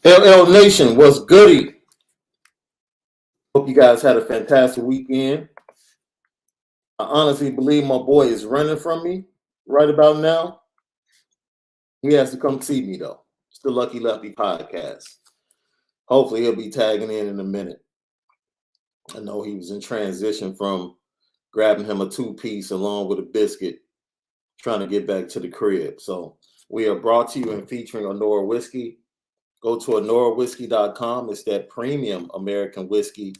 LL Nation, what's goody? Hope you guys had a fantastic weekend. I honestly believe my boy is running from me right about now. He has to come see me though. It's the Lucky Lefty podcast. Hopefully he'll be tagging in a minute. I know he was in transition from grabbing him a two-piece along with a biscuit, trying to get back to the crib. So we are brought to you and featuring Onora Whisky. Go to OnoraWhisky.com. It's that premium American whiskey,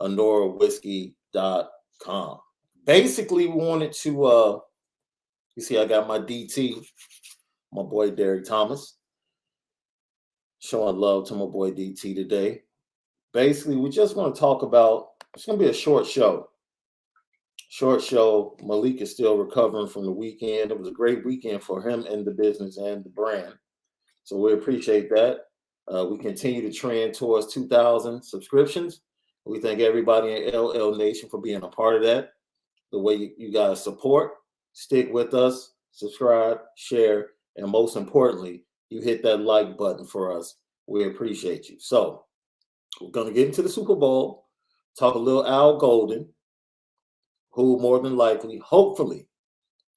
OnoraWhisky.com. Basically, we wanted to, you see, I got my DT, my boy Derek Thomas, showing love to my boy DT today. Basically, we just want to talk about, it's going to be a short show. Short show. Malik is still recovering from the weekend. It was a great weekend for him and the business and the brand. So we appreciate that. We continue to trend towards 2,000 subscriptions. We thank everybody in LL Nation for being a part of that. The way you guys support, stick with us, subscribe, share, and most importantly, you hit that like button for us. We appreciate you. So we're going to get into the Super Bowl, talk a little Al Golden, who more than likely, hopefully,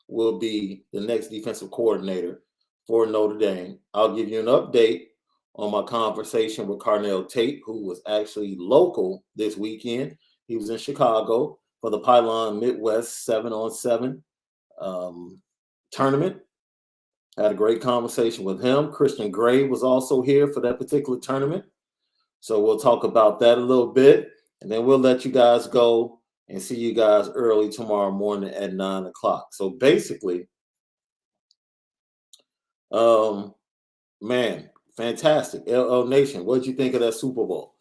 will be the next defensive coordinator for Notre Dame. I'll give you an update on my conversation with Carnell Tate, who was actually local this weekend. He was in Chicago for the Pylon Midwest 7-on-7 tournament. Had a great conversation with him. Christian Gray was also here for that particular tournament. So we'll talk about that a little bit, and then we'll let you guys go and see you guys early tomorrow morning at 9 o'clock. So basically, man, fantastic. LL Nation, what did you think of that Super Bowl?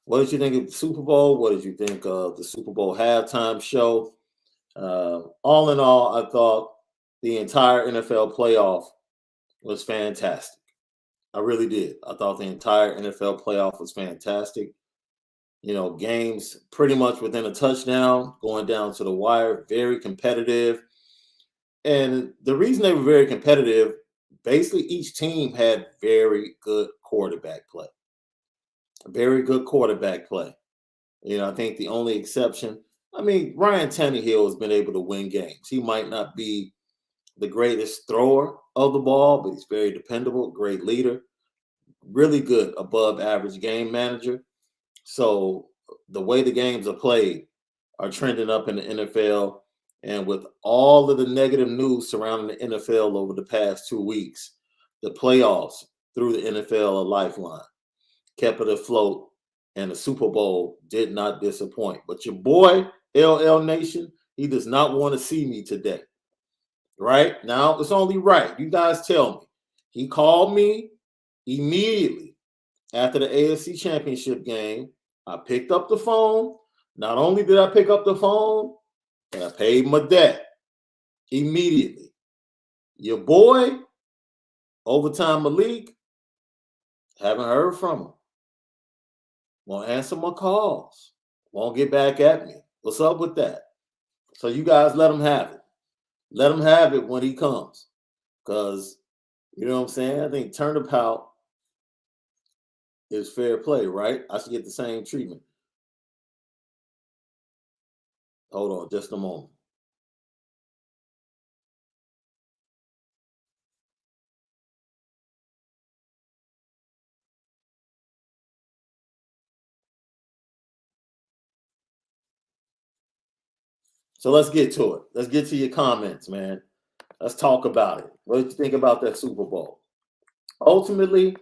What did you think of the Super Bowl? What did you think of the Super Bowl halftime show? All in all, I thought the entire NFL playoff was fantastic. I really did. I thought the entire NFL playoff was fantastic. You know, games pretty much within a touchdown, going down to the wire, very competitive. And the reason they were very competitive, basically each team had very good quarterback play. Very good quarterback play. You know, I think the only exception, I mean, Ryan Tannehill has been able to win games. He might not be the greatest thrower of the ball, but he's very dependable, great leader, really good above average game manager. So the way the games are played are trending up in the NFL. And with all of the negative news surrounding the NFL over the past 2 weeks, the playoffs through the NFL a lifeline, kept it afloat, and the Super Bowl did not disappoint. But your boy, LL Nation, he does not want to see me today. Right? Now, it's only right. You guys tell me. He called me immediately after the AFC Championship game. I picked up the phone. Not only did I pick up the phone, but I paid my debt immediately. Your boy, Overtime Malik, haven't heard from him. Won't answer my calls. Won't get back at me. What's up with that? So you guys let him have it. Let him have it when he comes. Because, you know what I'm saying? I think turnabout is fair play, right? I should get the same treatment. Hold on just a moment. So let's get to it. Let's get to your comments, man. Let's talk about it. What did you think about that Super Bowl? Ultimately,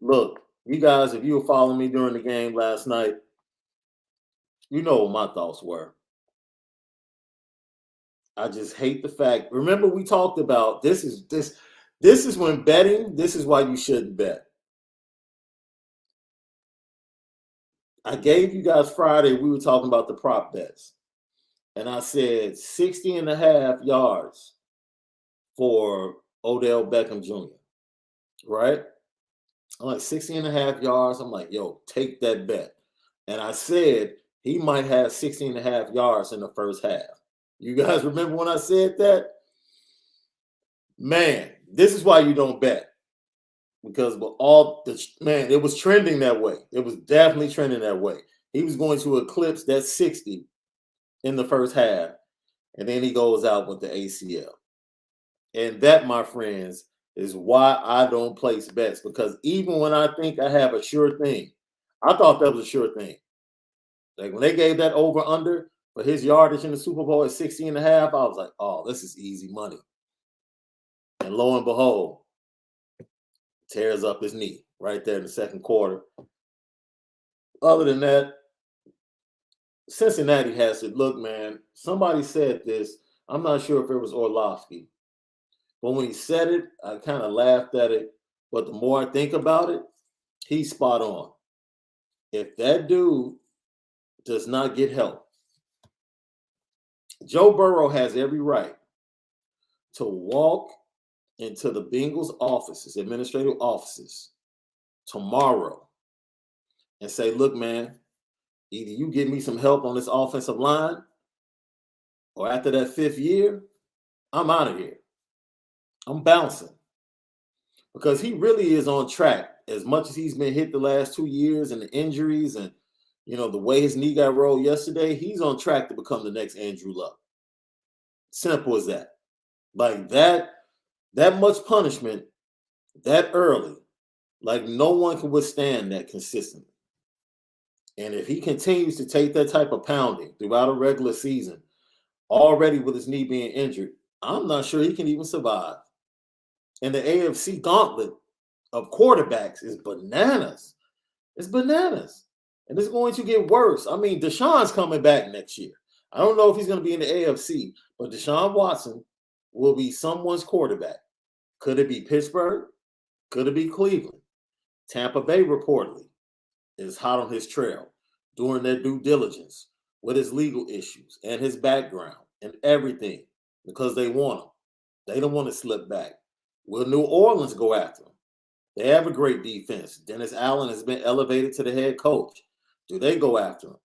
look, you guys, if you were following me during the game last night, you know what my thoughts were. I just hate the fact. Remember, we talked about this is when betting, this is why you shouldn't bet. I gave you guys Friday, we were talking about the prop bets. And I said 60 and a half yards for Odell Beckham Jr. Right? I'm like 60 and a half yards. I'm like, yo, take that bet. And I said he might have 60 and a half yards in the first half. You guys remember when I said that? Man, this is why you don't bet. because all the man, it was trending that way. It was definitely trending that way. He was going to eclipse that 60 in the first half, and then he goes out with the ACL. And that, my friends, is why I don't place bets, because even when I think I have a sure thing, I thought that was a sure thing. Like when they gave that over under for his yardage in the Super Bowl at 60 and a half, I was like, oh, this is easy money. And lo and behold, tears up his knee right there in the second quarter. Other than that, Cincinnati has it. Look, man, somebody said this. I'm not sure if it was Orlovsky, but when he said it, I kind of laughed at it. But the more I think about it, he's spot on. If that dude does not get help, Joe Burrow has every right to walk into the Bengals offices, administrative offices, tomorrow and say, look, man, either you give me some help on this offensive line, or after that 5th year, I'm out of here. I'm bouncing. Because he really is on track. As much as he's been hit the last 2 years and the injuries and, the way his knee got rolled yesterday, he's on track to become the next Andrew Luck. Simple as that. Like that much punishment that early, like no one can withstand that consistently. And if he continues to take that type of pounding throughout a regular season, already with his knee being injured, I'm not sure he can even survive. And the AFC gauntlet of quarterbacks is bananas. It's bananas. And it's going to get worse. I mean, Deshaun's coming back next year. I don't know if he's going to be in the AFC, but Deshaun Watson will be someone's quarterback. Could it be Pittsburgh? Could it be Cleveland? Tampa Bay reportedly is hot on his trail doing their due diligence with his legal issues and his background and everything because they want him. They don't want to slip back. Will New Orleans go after him? They have a great defense. Dennis Allen has been elevated to the head coach. Do they go after him?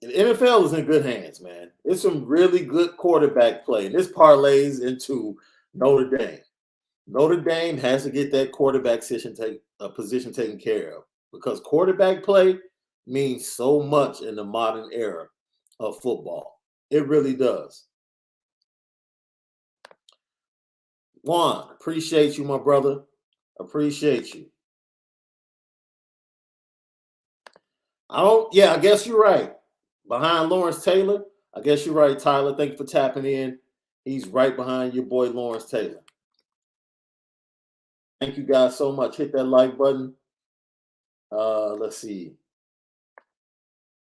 The NFL is in good hands, man. It's some really good quarterback play. This parlays into Notre Dame. Notre Dame has to get that quarterback position taken care of because quarterback play means so much in the modern era of football. It really does. Juan, appreciate you, my brother. Appreciate you. I guess you're right. Behind Lawrence Taylor, I guess you're right, Tyler. Thank you for tapping in. He's right behind your boy, Lawrence Taylor. Thank you guys so much. Hit that like button. Let's see.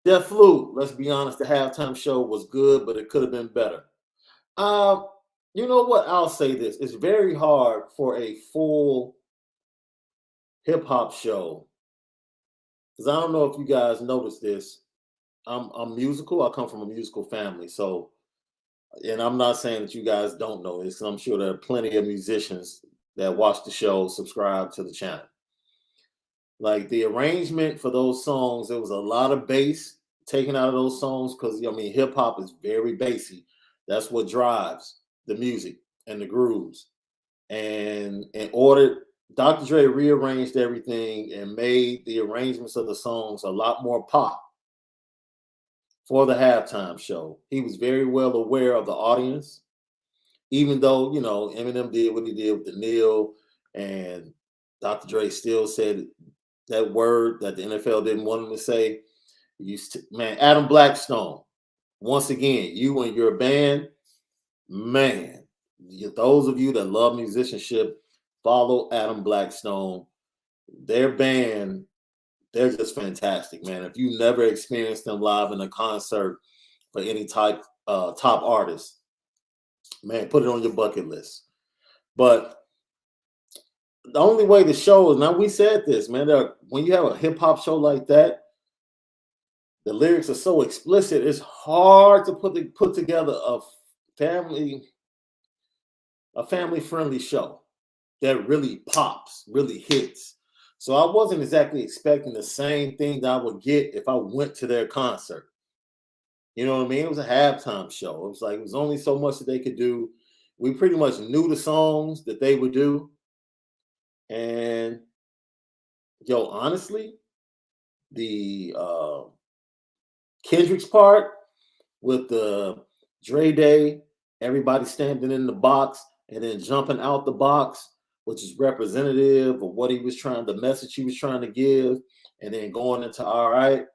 Jeff Flew, let's be honest, the halftime show was good, but it could have been better. You know what? I'll say this. It's very hard for a full hip-hop show. Because I don't know if you guys noticed this. I'm musical. I come from a musical family. So, and I'm not saying that you guys don't know this, because I'm sure there are plenty of musicians that watch the show, subscribe to the channel. Like the arrangement for those songs, there was a lot of bass taken out of those songs because, hip hop is very bassy. That's what drives the music and the grooves. And in order, Dr. Dre rearranged everything and made the arrangements of the songs a lot more pop for the halftime show. He was very well aware of the audience, even though, Eminem did what he did with the Neil, and Dr. Dre still said that word that the NFL didn't want him to say. Adam Blackstone, once again, you and your band, man, those of you that love musicianship, follow Adam Blackstone. Their band, they're just fantastic, man. If you never experienced them live in a concert for any top artist, man, put it on your bucket list. But the only way the show is, now we said this, man, when you have a hip hop show like that, the lyrics are so explicit, it's hard to put together a family-friendly show that really pops, really hits. So I wasn't exactly expecting the same thing that I would get if I went to their concert. You know what I mean? It was a halftime show. It was only so much that they could do. We pretty much knew the songs that they would do. And yo, honestly, the Kendrick's part with the Dre Day, everybody standing in the box and then jumping out the box, which is representative of what he was trying, the message he was trying to give, and then going into all right,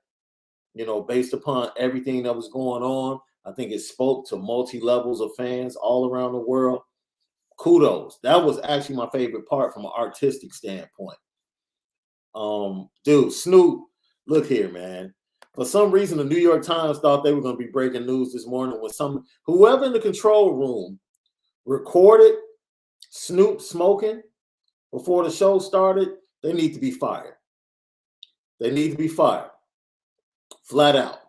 based upon everything that was going on. I think it spoke to multi levels of fans all around the world. Kudos. That was actually my favorite part from an artistic standpoint. Dude, Snoop, look here, man. For some reason, the New York Times thought they were going to be breaking news this morning with whoever in the control room recorded Snoop smoking before the show started. They need to be fired. They need to be fired. Flat out.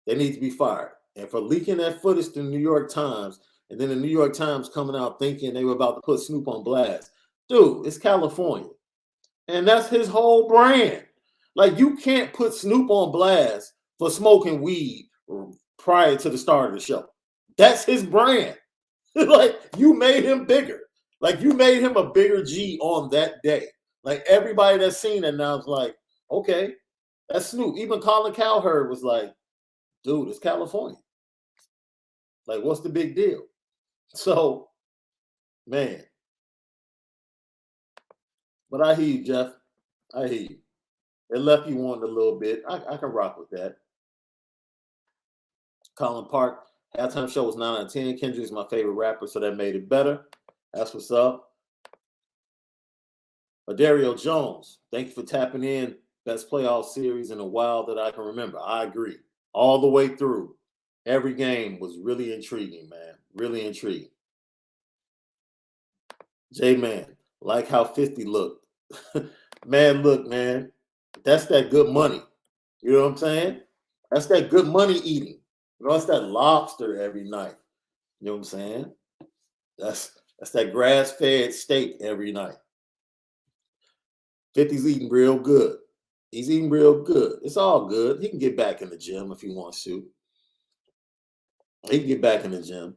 They need to be fired. And for leaking that footage to the New York Times, and then the New York Times coming out thinking they were about to put Snoop on blast. Dude, it's California. And that's his whole brand. Like, you can't put Snoop on blast for smoking weed prior to the start of the show. That's his brand. Like, you made him bigger. Like, you made him a bigger G on that day. Like, everybody that's seen it now is like, okay, that's Snoop. Even Colin Cowherd was like, dude, it's California. Like, what's the big deal? So, man. But I hear you, Jeff. I hear you. It left you wanting a little bit. I can rock with that. Colin Park, halftime show was 9 out of 10. Kendrick's my favorite rapper, so that made it better. That's what's up. Dario Jones, thank you for tapping in. Best playoff series in a while that I can remember. I agree. All the way through. Every game was really intriguing, man. Really intriguing. J-Man, like how 50 looked. Man, look, man. That's that good money. You know what I'm saying? That's that good money eating. That's that lobster every night. You know what I'm saying? That's that grass-fed steak every night. 50's eating real good. He's eating real good. It's all good. He can get back in the gym if he wants to. He can get back in the gym.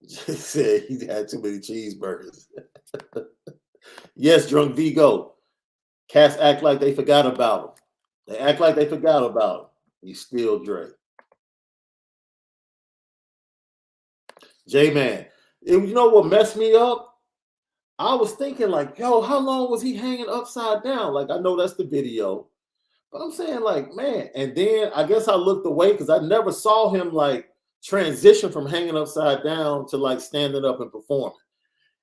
Just said he had too many cheeseburgers. Yes, Drunk Vigo. Cats act like they forgot about him. They act like they forgot about him. He's still Dre. J-Man. You know what messed me up? I was thinking like, yo, how long was he hanging upside down? Like, I know that's the video. But I'm saying like, man. And then I guess I looked away because I never saw him like transition from hanging upside down to like standing up and performing.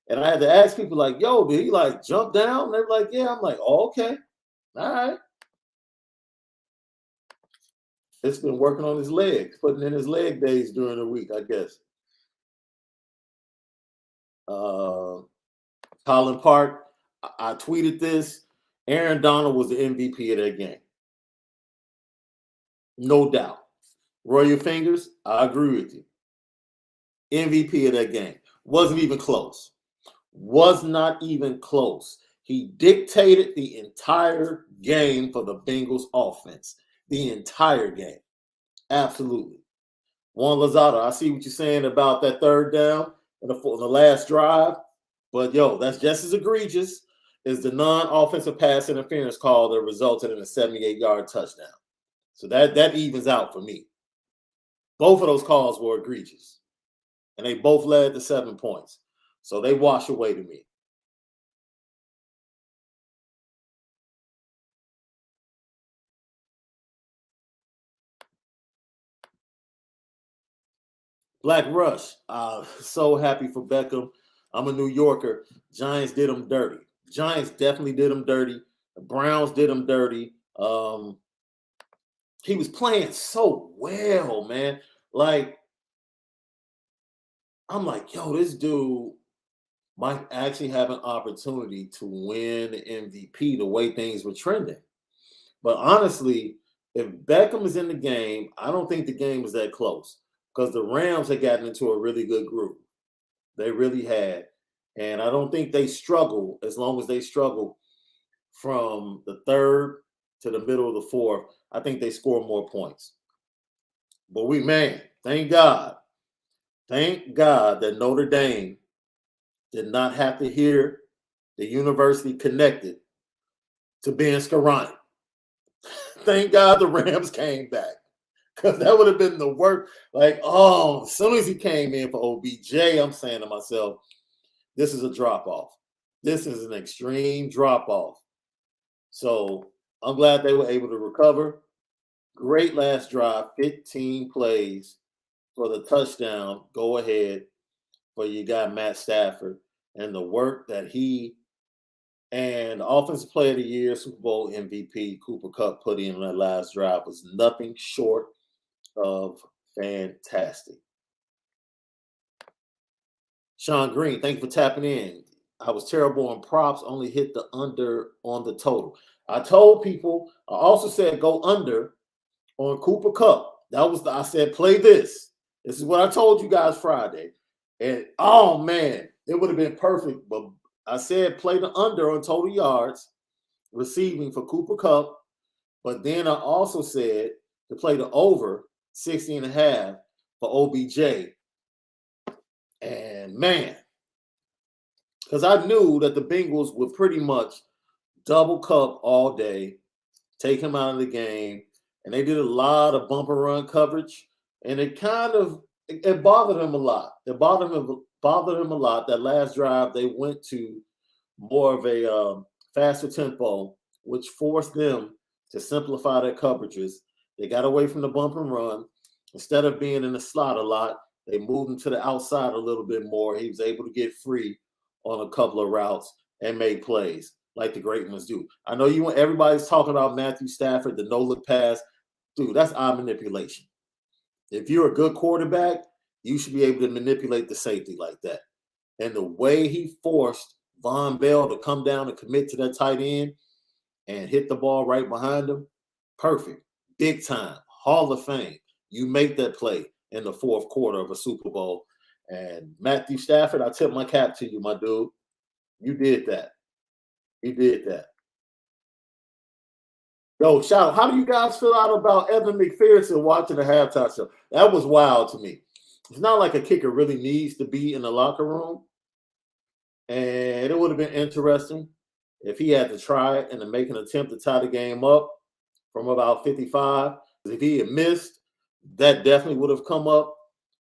And I had to ask people like, yo, did he like jump down? And they're like, yeah. I'm like, oh, okay. All right. It's been working on his legs, putting in his leg days during the week, I guess. Colin Park, I tweeted this. Aaron Donald was the MVP of that game. No doubt. Roll your fingers. I agree with you. MVP of that game. Wasn't even close. Was not even close. He dictated the entire game for the Bengals offense. The entire game. Absolutely. Juan Lozada, I see what you're saying about that third down in the last drive. But, yo, that's just as egregious as the non-offensive pass interference call that resulted in a 78-yard touchdown. So that evens out for me. Both of those calls were egregious. And they both led to 7 points. So they wash away to me. Black Rush, so happy for Beckham. I'm a New Yorker. Giants did him dirty. Giants definitely did him dirty. The Browns did him dirty. He was playing so well, man. Like, I'm like, yo, this dude might actually have an opportunity to win the MVP the way things were trending. But honestly, if Beckham is in the game, I don't think the game was that close because the Rams had gotten into a really good group. They really had. And I don't think they struggle as long as they struggle from the third to the middle of the fourth. I think they score more points. But thank God that Notre Dame did not have to hear the university connected to Ben Scarani. Thank God the Rams came back, because that would have been the worst. Like, oh, as soon as he came in for OBJ, I'm saying to myself, this is a drop-off. This is an extreme drop-off. So I'm glad they were able to recover. Great last drive, 15 plays for the touchdown. Go ahead for you got Matt Stafford, and the work that he and Offensive Player of the Year, Super Bowl MVP Cooper Kupp put in that last drive was nothing short of fantastic. Sean Green, thank you for tapping in. I was terrible on props, only hit the under on the total. I told people, I also said go under on Cooper Kupp. That was I said play this. This is what I told you guys Friday. And oh man, it would have been perfect. But I said play the under on total yards receiving for Cooper Kupp. But then I also said to play the over 60.5 for OBJ. And man, because I knew that the Bengals would pretty much double Kupp all day, take him out of the game, and they did a lot of bumper run coverage, and it kind of it bothered him a lot. It bothered him a lot. That last drive, they went to more of a faster tempo, which forced them to simplify their coverages. They got away from the bump and run. Instead of being in the slot a lot, they moved him to the outside a little bit more. He was able to get free on a couple of routes and make plays like the great ones do. I know everybody's talking about Matthew Stafford, the no-look pass. Dude, that's eye manipulation. If you're a good quarterback, you should be able to manipulate the safety like that. And the way he forced Von Bell to come down and commit to that tight end and hit the ball right behind him, perfect. Big time. Hall of Fame. You make that play in the fourth quarter of a Super Bowl. And Matthew Stafford, I tip my cap to you, my dude. You did that. You did that. Yo, Shaun, how do you guys feel out about Evan McPherson watching the halftime show? That was wild to me. It's not like a kicker really needs to be in the locker room. And it would have been interesting if he had to try it and to make an attempt to tie the game up from about 55. If he had missed, that definitely would have come up.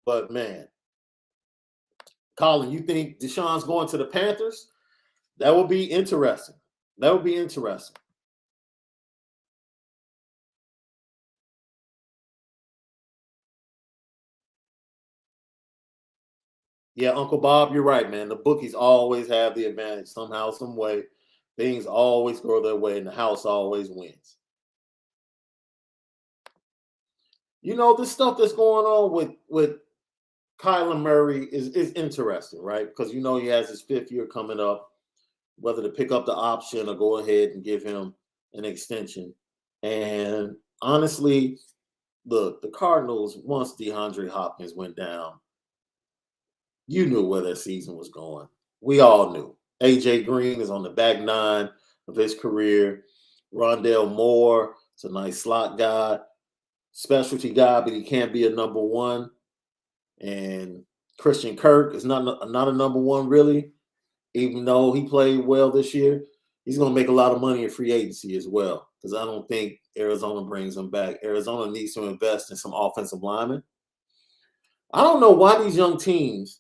But, man, Colin, you think Deshaun's going to the Panthers? That would be interesting. That would be interesting. Yeah, Uncle Bob, you're right, man. The bookies always have the advantage somehow, some way. Things always go their way, and the house always wins. You know, the stuff that's going on with Kyler Murray is interesting, right? Because you know he has his 5th year coming up, whether to pick up the option or go ahead and give him an extension. And honestly, look, the Cardinals, once DeAndre Hopkins went down, you knew where their season was going. We all knew. AJ Green is on the back 9 of his career. Rondale Moore is a nice slot guy, specialty guy, but he can't be a number 1. And Christian Kirk is not a number 1 really, even though he played well this year. He's going to make a lot of money in free agency as well, because I don't think Arizona brings him back. Arizona needs to invest in some offensive linemen. I don't know why these young teams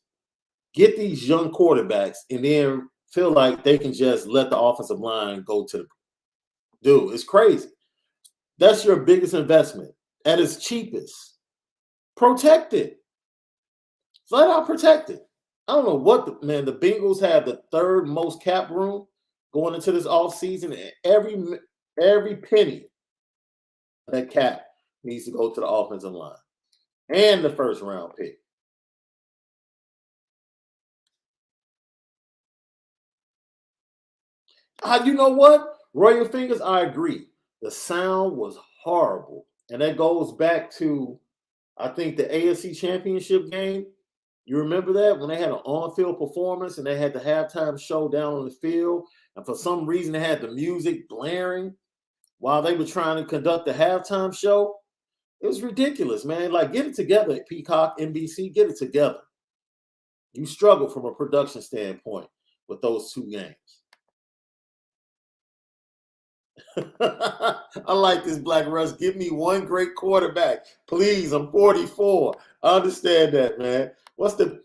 get these young quarterbacks and then feel like they can just let the offensive line go to the dude. It's crazy. That's your biggest investment at its cheapest. Protect it. Flat out protect it. I don't know what the Bengals have the 3rd most cap room going into this offseason, and every penny of that cap needs to go to the offensive line and the 1st round pick. You know what? Royal Fingers, I agree. The sound was horrible. And that goes back to, I think, the AFC Championship game. You remember that? When they had an on-field performance and they had the halftime show down on the field. And for some reason, they had the music blaring while they were trying to conduct the halftime show. It was ridiculous, man. Like, get it together, Peacock, NBC. Get it together. You struggled from a production standpoint with those 2 games. I like this, Black Russ. Give me one great quarterback, please. I'm 44. I understand that, man. What's the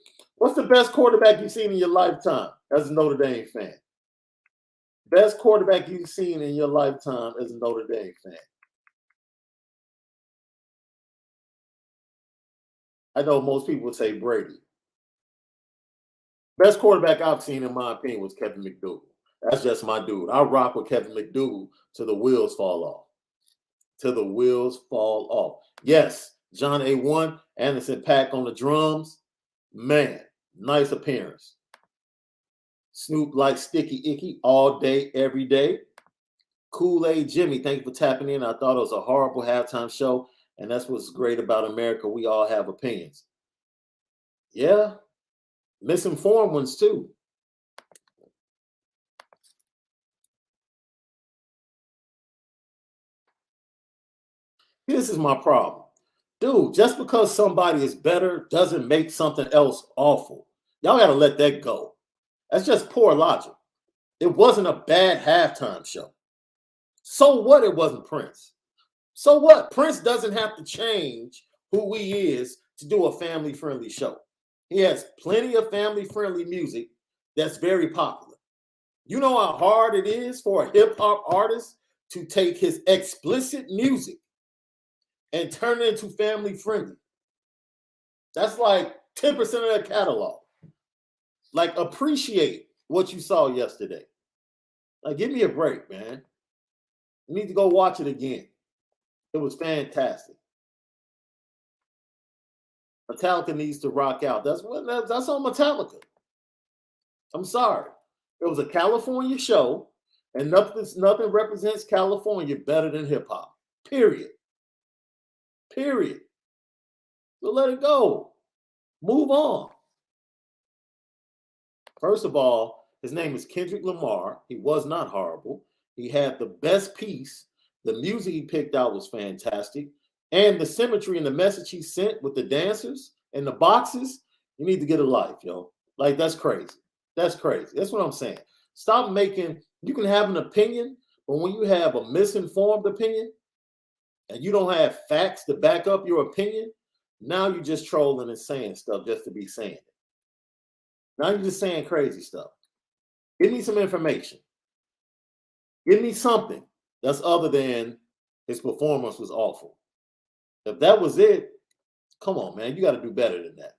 best quarterback you've seen in your lifetime as a Notre Dame fan? Best quarterback you've seen in your lifetime as a Notre Dame fan. I know most people would say Brady. Best quarterback I've seen, in my opinion, was Kevin McDougal. That's just my dude. I rock with Kevin McDougal till the wheels fall off. Till the wheels fall off. Yes, John A1, Anderson .Paak on the drums. Man, nice appearance. Snoop like Sticky Icky all day, every day. Kool-Aid Jimmy, thank you for tapping in. I thought it was a horrible halftime show, and that's what's great about America. We all have opinions. Yeah, misinformed ones too. This is my problem. Dude, just because somebody is better doesn't make something else awful. Y'all got to let that go. That's just poor logic. It wasn't a bad halftime show. So what? It wasn't Prince. So what? Prince doesn't have to change who he is to do a family-friendly show. He has plenty of family-friendly music that's very popular. You know how hard it is for a hip-hop artist to take his explicit music and turn it into family-friendly. That's like 10% of their catalog. Like, appreciate what you saw yesterday. Like, give me a break, man. You need to go watch it again. It was fantastic. Metallica needs to rock out. That's on Metallica. I'm sorry. It was a California show, and nothing represents California better than hip hop. Period. Period. So let it go. Move on. First of all, his name is Kendrick Lamar. He was not horrible. He had the best piece. The music he picked out was fantastic. And the symmetry and the message he sent with the dancers and the boxes, you need to get a life, yo. Like, that's crazy. That's crazy. That's what I'm saying. Stop making, you can have an opinion, but when you have a misinformed opinion and you don't have facts to back up your opinion, now you're just trolling and saying stuff just to be saying it. Now you're just saying crazy stuff. Give me some information. Give me something that's other than his performance was awful. If that was it, come on, man. You got to do better than that.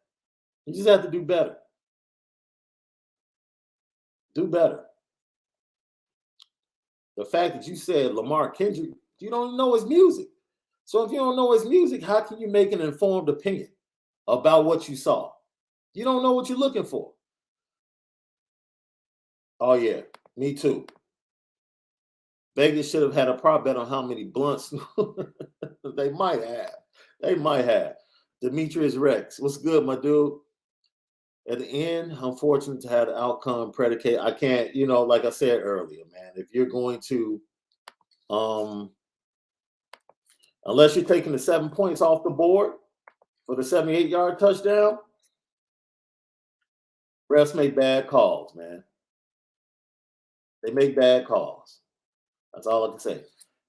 You just have to do better. Do better. The fact that you said Lamar Kendrick, you don't know his music. So if you don't know his music, how can you make an informed opinion about what you saw? You don't know what you're looking for. Oh, yeah, me too. Vegas should have had a prop bet on how many blunts. They might have. They might have. Demetrius Rex, what's good, my dude? At the end, I'm fortunate to have the outcome predicate. I can't, like I said earlier, man, if you're going to, unless you're taking the 7 points off the board for the 78-yard touchdown, refs make bad calls, man. They make bad calls. That's all I can say.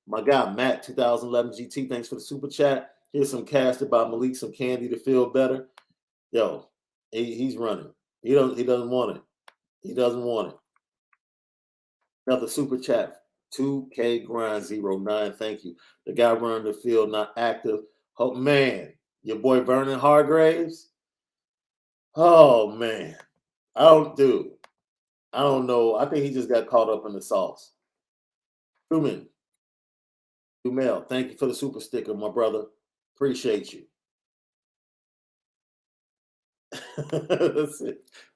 My guy, Matt, 2011 GT, thanks for the super chat. Here's some casted by Malik, some candy to feel better. Yo, he's running. He doesn't want it. He doesn't want it. Another super chat, 2K Grind 09. Thank you. The guy running the field, not active. Oh, man. Your boy Vernon Hargraves. Oh, man. I don't know. I think he just got caught up in the sauce. Truman. Dumel, thank you for the super sticker, my brother. Appreciate you.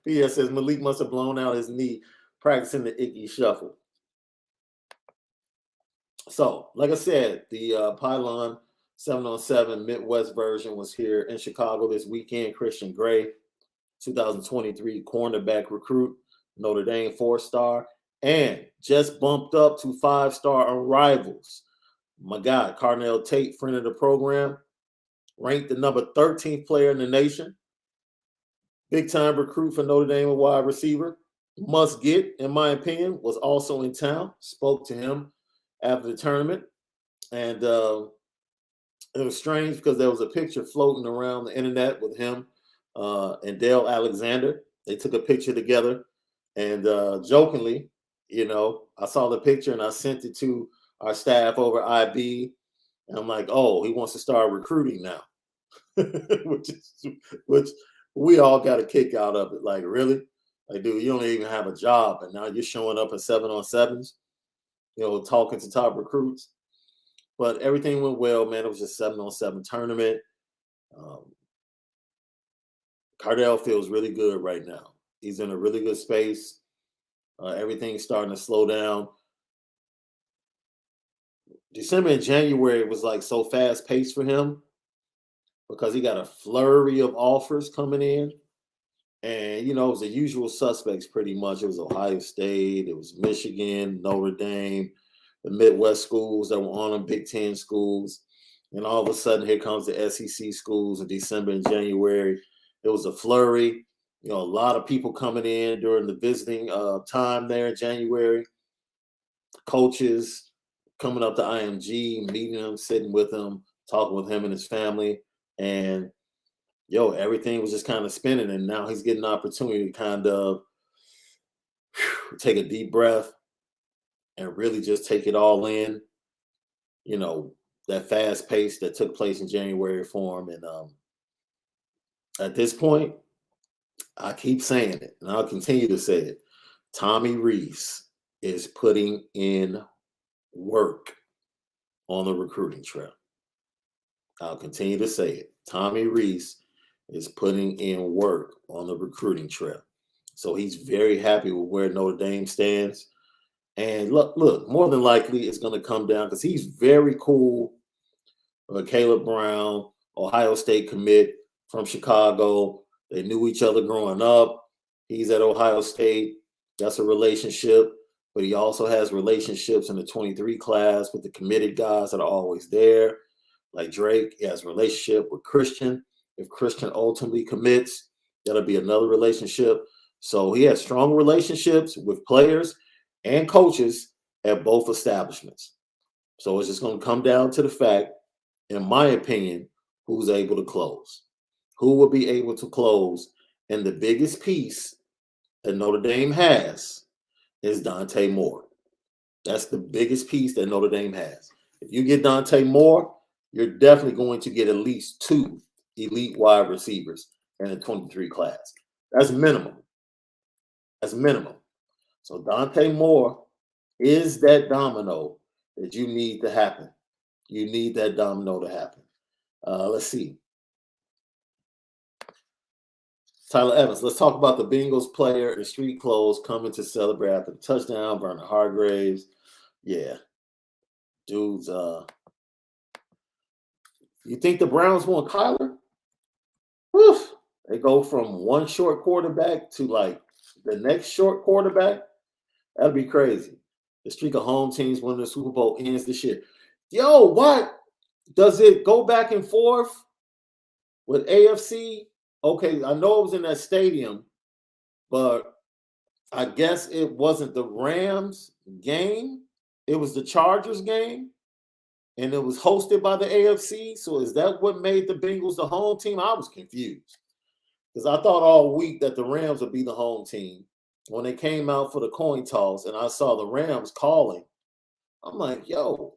P.S. says Malik must have blown out his knee practicing the icky shuffle. So, like I said, the Pylon 7-on-7 Midwest version was here in Chicago this weekend. Christian Gray, 2023 cornerback recruit, Notre Dame 4-star, and just bumped up to 5-star on Rivals. My guy, Carnell Tate, friend of the program, ranked the number 13th player in the nation. Big time recruit for Notre Dame, a wide receiver. Must get, in my opinion, was also in town. Spoke to him after the tournament. And it was strange because there was a picture floating around the internet with him and Dale Alexander. They took a picture together. And jokingly, I saw the picture and I sent it to our staff over IB. And I'm like, oh, he wants to start recruiting now, which we all got a kick out of it. Like, really? Like, dude, you don't even have a job, and now you're showing up at 7-on-7s, talking to top recruits. But everything went well, man. It was just 7-on-7 tournament. Cardell feels really good right now. He's in a really good space. Everything's starting to slow down. December and January was like so fast paced for him because he got a flurry of offers coming in. And, it was the usual suspects pretty much. It was Ohio State, it was Michigan, Notre Dame, the Midwest schools that were on them, Big Ten schools. And all of a sudden, here comes the SEC schools in December and January. It was a flurry. A lot of people coming in during the visiting time there in January. Coaches coming up to IMG, meeting him, sitting with him, talking with him and his family. And, everything was just kind of spinning. And now he's getting an opportunity to kind of take a deep breath and really just take it all in. That fast pace that took place in January for him. And at this point, I keep saying it, and I'll continue to say it. Tommy Rees is putting in work on the recruiting trail. I'll continue to say it. Tommy Rees is putting in work on the recruiting trail. So he's very happy with where Notre Dame stands. And look, more than likely it's going to come down because he's very cool. Caleb Brown, Ohio State commit from Chicago. They knew each other growing up. He's at Ohio State. That's a relationship. But he also has relationships in the 23 class with the committed guys that are always there. Like Drake, he has a relationship with Christian. If Christian ultimately commits, that'll be another relationship. So he has strong relationships with players and coaches at both establishments. So it's just going to come down to the fact, in my opinion, who's able to close. Who will be able to close? And the biggest piece that Notre Dame has is Dante Moore. That's the biggest piece that Notre Dame has. If you get Dante Moore, you're definitely going to get at least 2 elite wide receivers in the 23 class. That's minimum. That's minimum. So Dante Moore is that domino that you need to happen. You need that domino to happen. Let's see. Tyler Evans. Let's talk about the Bengals player in street clothes coming to celebrate after the touchdown. Vernon Hargraves. Yeah. Dudes, you think the Browns want Kyler? Woof. They go from one short quarterback to like the next short quarterback. That'd be crazy. The streak of home teams winning the Super Bowl ends this year. Yo, what? Does it go back and forth with AFC? Okay, I know it was in that stadium, but I guess it wasn't the Rams game. It was the Chargers game, and it was hosted by the AFC. So is that what made the Bengals the home team? I was confused because I thought all week that the Rams would be the home team. When they came out for the coin toss and I saw the Rams calling, I'm like, yo,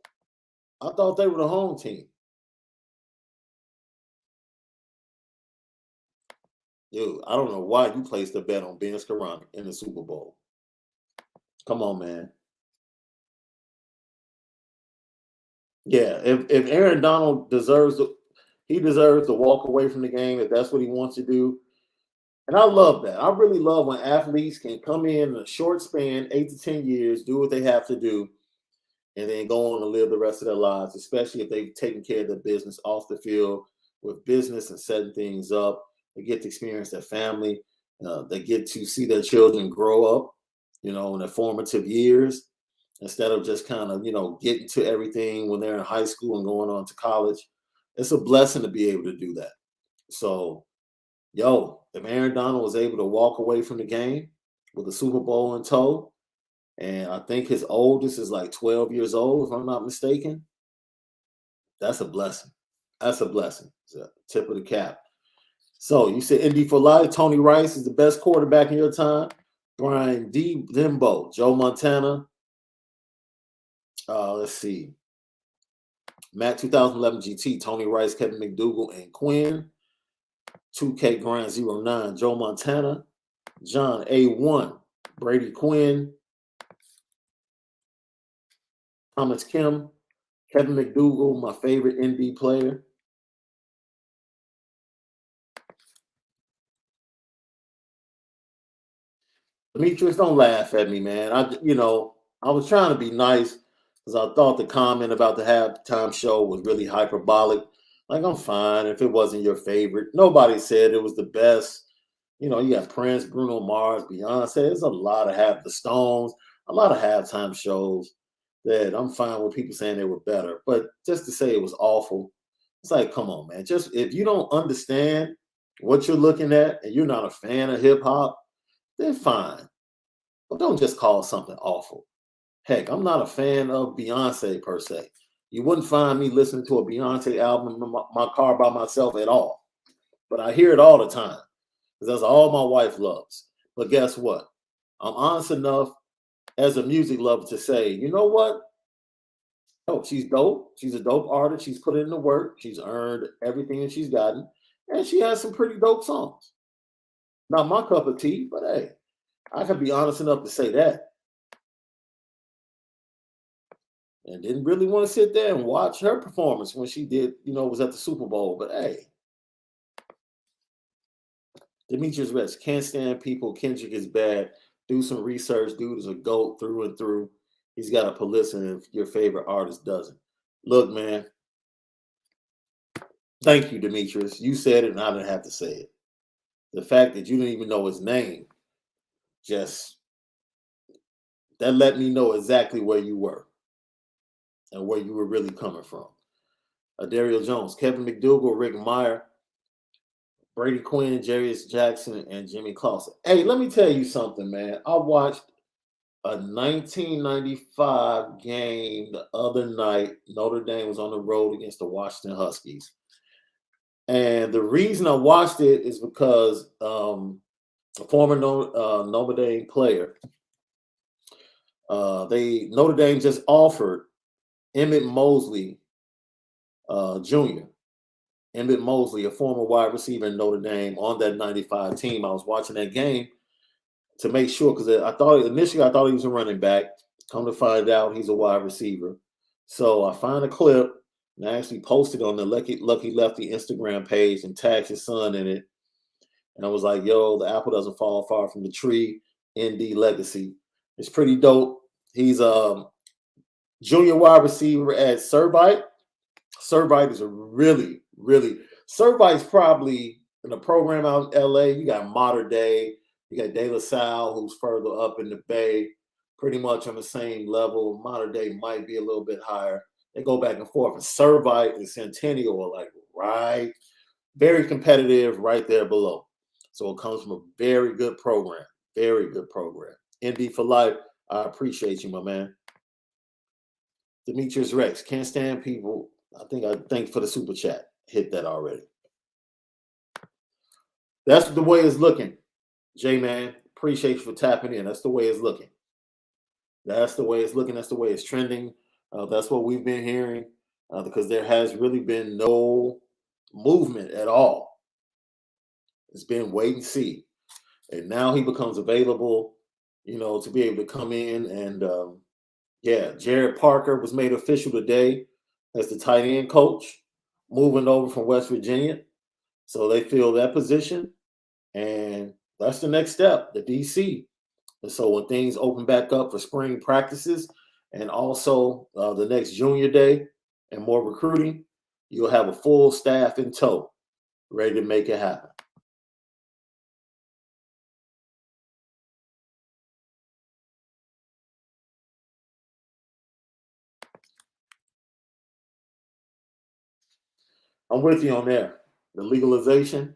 I thought they were the home team. Dude, I don't know why you placed a bet on Ben Skoranek in the Super Bowl. Come on, man. Yeah, if Aaron Donald he deserves to walk away from the game if that's what he wants to do. And I love that. I really love when athletes can come in a short span, 8 to 10 years, do what they have to do, and then go on to live the rest of their lives, especially if they've taken care of their business off the field with business and setting things up. They get to experience their family. They get to see their children grow up, in their formative years instead of just kind of, getting to everything when they're in high school and going on to college. It's a blessing to be able to do that. So Yo, if Aaron Donald was able to walk away from the game with a Super Bowl in tow, and I think his oldest is like 12 years old, if I'm not mistaken, that's a blessing. That's a blessing. It's a tip of the cap. So you said Indy for life. Tony Rice is the best quarterback in your time. Brian D. Dimbo, Joe Montana. Let's see. Matt 2011 GT, Tony Rice, Kevin McDougal, and Quinn. 2K Grind 09, Joe Montana. John A1, Brady Quinn. Thomas Kim, Kevin McDougal, my favorite ND player. Demetrius, don't laugh at me, man. I was trying to be nice because I thought the comment about the halftime show was really hyperbolic. Like, I'm fine if it wasn't your favorite. Nobody said it was the best. You got Prince, Bruno Mars, Beyonce. There's a lot of the Stones, a lot of halftime shows that I'm fine with people saying they were better. But just to say it was awful, it's like, come on, man. Just if you don't understand what you're looking at and you're not a fan of hip hop, then fine. But don't just call something awful. Heck, I'm not a fan of Beyonce per se. You wouldn't find me listening to a Beyonce album in my car by myself at all. But I hear it all the time because that's all my wife loves. But guess what? I'm honest enough as a music lover to say, you know what? Oh, she's dope. She's a dope artist. She's put in the work. She's earned everything that she's gotten. And she has some pretty dope songs. Not my cup of tea, but hey, I can be honest enough to say that. And didn't really want to sit there and watch her performance when she did, was at the Super Bowl. But hey, Demetrius Rex can't stand people. Kendrick is bad. Do some research. Dude is a GOAT through and through. He's got to listen if your favorite artist doesn't. Look, man. Thank you, Demetrius. You said it and I didn't have to say it. The fact that you didn't even know his name, just that let me know exactly where you were and where you were really coming from. Dario Jones, Kevin McDougal, Rick Meyer, Brady Quinn, Jarius Jackson, and Jimmy Clausen. Hey, let me tell you something, man. I watched a 1995 game the other night. Notre Dame was on the road against the Washington Huskies. And the reason I watched it is because a former Notre Dame player, Notre Dame just offered Emmett Mosley Jr. Emmett Mosley, a former wide receiver in Notre Dame, on that 95 team. I was watching that game to make sure because I thought he was a running back. Come to find out, he's a wide receiver. So I find a clip and I actually posted on the Lucky Lefty Instagram page and tagged his son in it. And I was like, yo, the apple doesn't fall far from the tree. ND legacy. It's pretty dope. He's a junior wide receiver at Servite. Servite is a really, really, Servite's probably in the program out in LA. You got Modern Day, you got De La Salle, who's further up in the Bay, pretty much on the same level. Modern Day might be a little bit higher. They go back and forth. And Servite and Centennial are like very competitive right there below. So it comes from a very good program. Very good program. ND for life. I appreciate you, my man. Demetrius Rex. Can't stand people. I thank for the super chat. Hit that already. That's the way it's looking. J-Man. Appreciate you for tapping in. That's the way it's looking. That's the way it's looking. That's the way it's trending. That's what we've been hearing because there has really been no movement at all. It's been wait and see. And now he becomes available, to be able to come in. And Jared Parker was made official today as the tight end coach, moving over from West Virginia. So they fill that position. And that's the next step, the DC. And so when things open back up for spring practices and also the next junior day and more recruiting, you'll have a full staff in tow, ready to make it happen. I'm with you on there. The legalization,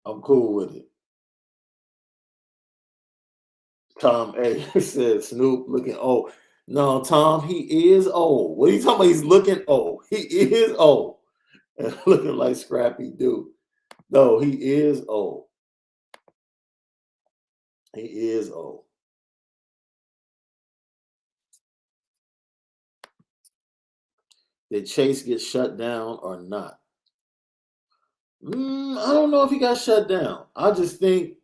I'm cool with it. Tom A said Snoop looking old. No, Tom, he is old. What are you talking about? He's looking old. He is old. And looking like Scrappy Doo. No, he is old. He is old. Did Chase get shut down or not? I don't know if he got shut down. I just think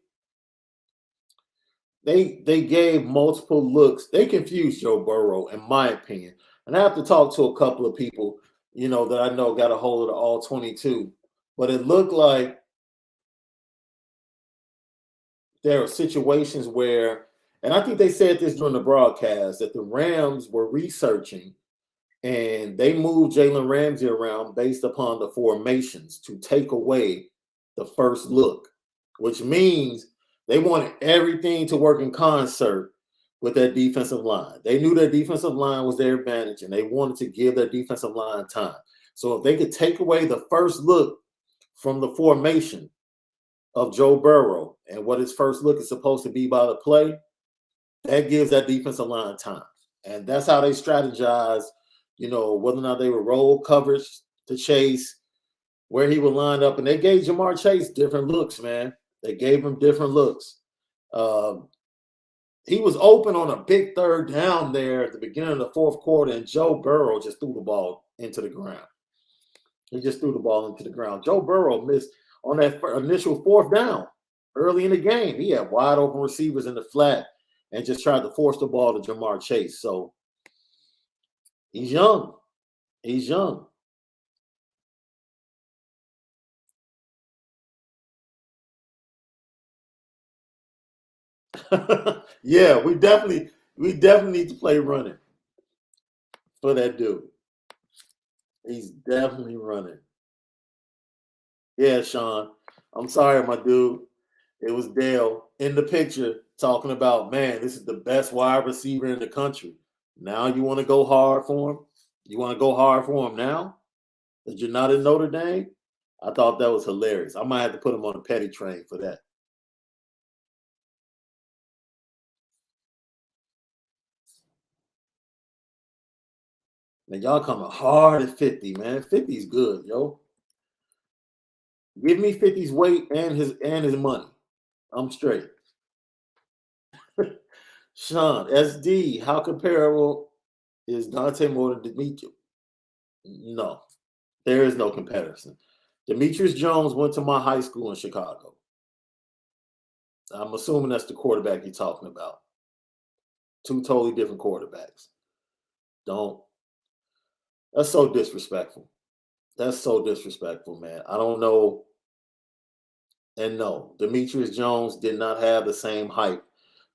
they gave multiple looks. They confused Joe Burrow, in my opinion. And I have to talk to a couple of people, that I know got a hold of the all 22. But it looked like there are situations where, and I think they said this during the broadcast, that the Rams were researching and they moved Jalen Ramsey around based upon the formations to take away the first look, which means they wanted everything to work in concert with that defensive line. They knew their defensive line was their advantage, and they wanted to give their defensive line time. So if they could take away the first look from the formation of Joe Burrow and what his first look is supposed to be by the play, that gives that defensive line time. And that's how they strategize, whether or not they would roll coverage to Chase, where he would line up. And they gave Jamar Chase different looks, man. They gave him different looks. He was open on a big third down there at the beginning of the fourth quarter, and Joe Burrow just threw the ball into the ground. He just threw the ball into the ground. Joe Burrow missed on that initial fourth down early in the game. He had wide open receivers in the flat and just tried to force the ball to Jamar Chase. So he's young. He's young. Yeah, we definitely need to play running for that dude. He's definitely running. Yeah, Shaun. I'm sorry, my dude. It was Dale in the picture talking about, man, this is the best wide receiver in the country. Now you want to go hard for him? You want to go hard for him now that you're not in Notre Dame? I thought that was hilarious. I might have to put him on a petty train for that. Man, y'all coming hard at 50, man. 50's good, yo. Give me 50's weight and his money. I'm straight. Shaun, SD, how comparable is Dante more than Demetrius? No, there is no comparison. Demetrius Jones went to my high school in Chicago. I'm assuming that's the quarterback you're talking about. Two totally different quarterbacks. Don't. That's so disrespectful. That's so disrespectful, man. I don't know. And no, Demetrius Jones did not have the same hype.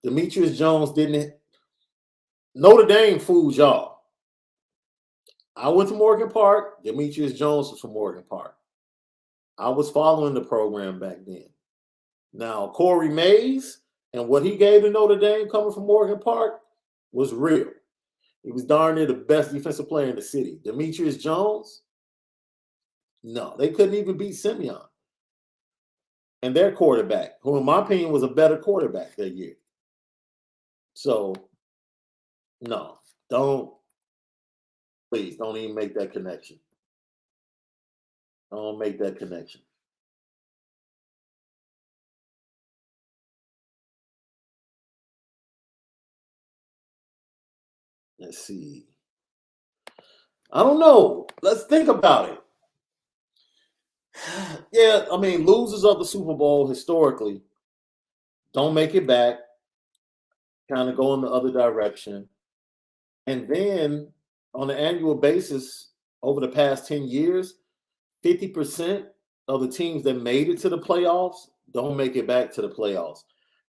Demetrius Jones didn't. Notre Dame fooled y'all. I went to Morgan Park. Demetrius Jones was from Morgan Park. I was following the program back then. Now, Corey Mays and what he gave to Notre Dame coming from Morgan Park was real. He was darn near the best defensive player in the city. Demetrius Jones, no, they couldn't even beat Simeon and their quarterback, who in my opinion was a better quarterback that year. So, no, please don't even make that connection. Don't make that connection. Let's see. I don't know. Let's think about it. Yeah, I mean, losers of the Super Bowl historically don't make it back, kind of go in the other direction. And then on an annual basis, over the past 10 years, 50% of the teams that made it to the playoffs don't make it back to the playoffs.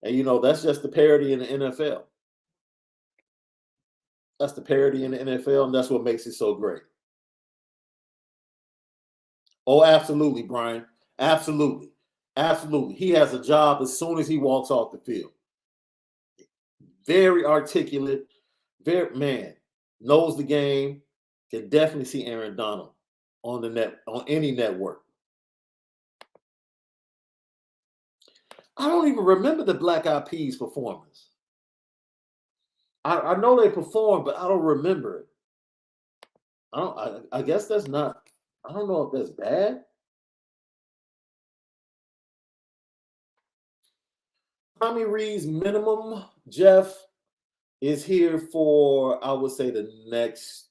And, that's just the parity in the NFL. That's the parity in the NFL, and that's what makes it so great. Oh, absolutely, Brian. Absolutely. Absolutely. He has a job as soon as he walks off the field. Very articulate, very man, knows the game, can definitely see Aaron Donald on the net, on any network. I don't even remember the Black Eyed Peas performance. I know they performed, but I don't remember it. I guess that's not. I don't know if that's bad. Tommy Reed's minimum, Jeff, is here for, I would say, the next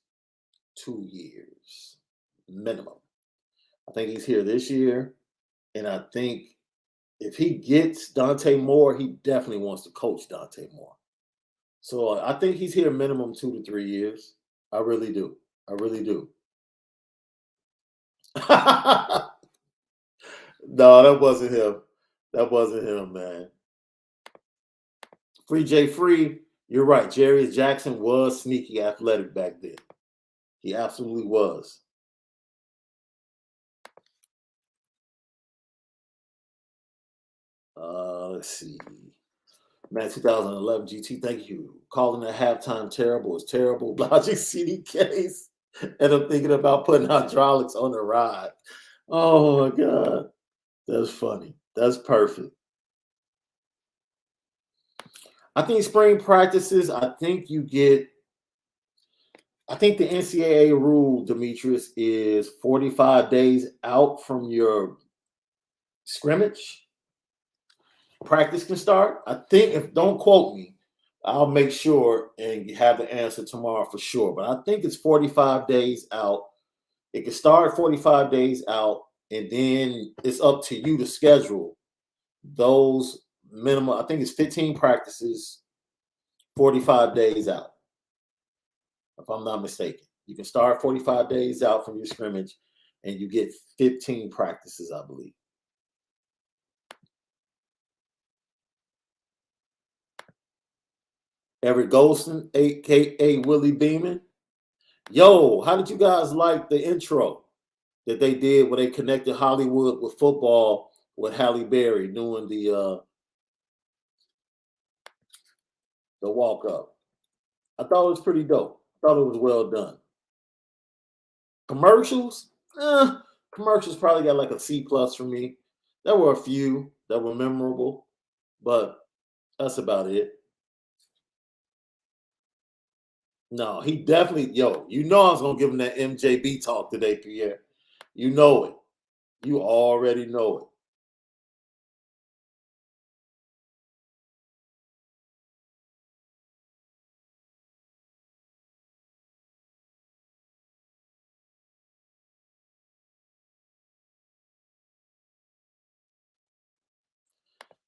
2 years minimum. I think he's here this year, and I think if he gets Dante Moore, he definitely wants to coach Dante Moore. So I think he's here minimum 2 to 3 years. I really do. I really do. No, that wasn't him. That wasn't him, man. Free J Free, you're right. Jerry Jackson was sneaky athletic back then. He absolutely was. Let's see. Man, 2011 GT, thank you. Calling the halftime terrible is terrible. Logic CD case. And I'm thinking about putting hydraulics on the ride. Oh my God. That's funny. That's perfect. I think spring practices, I think the NCAA rule, Demetrius, is 45 days out from your scrimmage. Practice can start. I think, if don't quote me, I'll make sure and have the answer tomorrow for sure. But I think it's 45 days out. It can start 45 days out, and then it's up to you to schedule those minimum. I think it's 15 practices, 45 days out, if I'm not mistaken. You can start 45 days out from your scrimmage, and you get 15 practices, I believe. Everett Golston, aka Willie Beeman. Yo, how did you guys like the intro that they did where they connected Hollywood with football with Halle Berry doing the walk up? I thought it was pretty dope. I thought it was well done. Commercials, commercials probably got like a C plus for me. There were a few that were memorable, but that's about it. No, he definitely, you know I was gonna give him that MJB talk today, Pierre. You know it. You already know it.